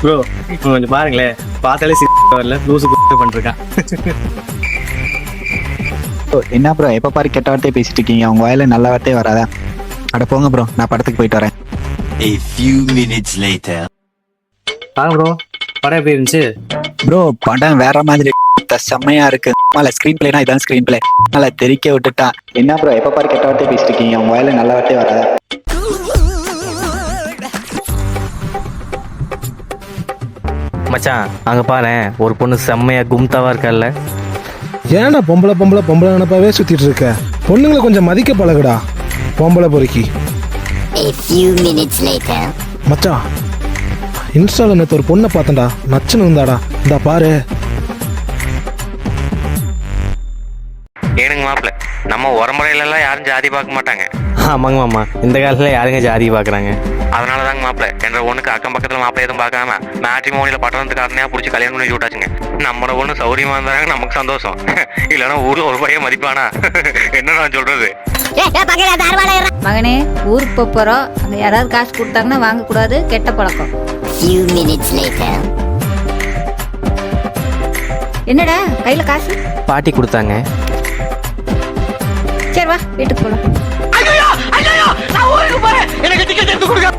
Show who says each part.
Speaker 1: Bro கொஞ்சம் பாருங்களேன், பார்த்தாலே வரல, லூசு பண்ணிருக்கான்.
Speaker 2: என்ன ப்ரோ எப்ப பாரு கெட்ட வார்த்தையை பேசிட்டு இருக்கீங்க? உங்க வாயில நல்ல வார்த்தையே வராதா? அட போங்க ப்ரோ, நான் படத்துக்கு போயிட்டு வரேன்.
Speaker 3: A few minutes later.
Speaker 1: வாங்க ப்ரோ, படம் எப்படி இருந்துச்சு?
Speaker 2: ப்ரோ படம் வேற மாதிரி செம்மையா இருக்கு. ஸ்கிரீன் பிளேனா இதான் ஸ்கிரீன் பிளே, நல்லா தெரிக்க விட்டுட்டா. என்ன ப்ரோ எப்ப பாரு கெட்ட வார்த்தையை பேசிட்டு இருக்கீங்க? உங்க வாயில நல்ல வார்த்தையே வராதா?
Speaker 4: மச்சான் அங்க பாரு, ஒரு பொண்ணு செம்மையா கும்தாவா இருக்கல்ல.
Speaker 5: ஏன்டா பொம்பளை பொம்பளை பொம்பளை நினைப்பாவே சுத்திட்டு இருக்க? பொண்ணுங்களை கொஞ்சம் மதிக்க பழகுடா, பொம்பளை பொறுக்கி.
Speaker 6: A few minutes later.
Speaker 5: மச்சான் இன்ஸ்டால நேற்று ஒரு பொண்ணை பார்த்தேன்டா, நச்சுன்னு இருந்தாடா. இந்தா பாரு.
Speaker 4: ஏனுங்க மாப்பிள்ள, நம்ம உரமுறையில எல்லாம் யாரும் ஜாதி பார்க்க மாட்டாங்க. ஆமாங்க மாமா, இந்த காலத்துல யாருங்க ஜாதி பாக்குறாங்க? அதனாலதாங்க மாப்பிள்ள என்ற ஒண்ணுக்கு அக்கம் பக்கத்துல மாப்பிள்ள எதுவும் பார்க்காம மேட்ரிமோனியில பட்டணத்துக்காரனையா பிடிச்சி கல்யாணம் பண்ணி விட்டாச்சுங்க. நம்மளோட ஒண்ணு சௌரியமா இருந்தாங்க, நமக்கு சந்தோஷம். இல்லைன்னா ஊர்ல ஒரு பையன் மதிப்பானா? என்ன நான் சொல்றது?
Speaker 7: மகனே, ஊருக்கு போறோம், அங்க யாராவது காசு கொடுத்தாங்கன்னா வாங்க கூடாது, கெட்ட பழக்கம்.
Speaker 6: Few minutes later.
Speaker 7: என்னடா கையில காசு?
Speaker 4: பாட்டி கொடுத்தாங்க.
Speaker 7: சரி வா வீட்டுக்கு போலாம்.
Speaker 8: ஐயோ நான் ஊருக்கு போறேன், எனக்கு டிக்கெட் எடுத்து கொடுங்க.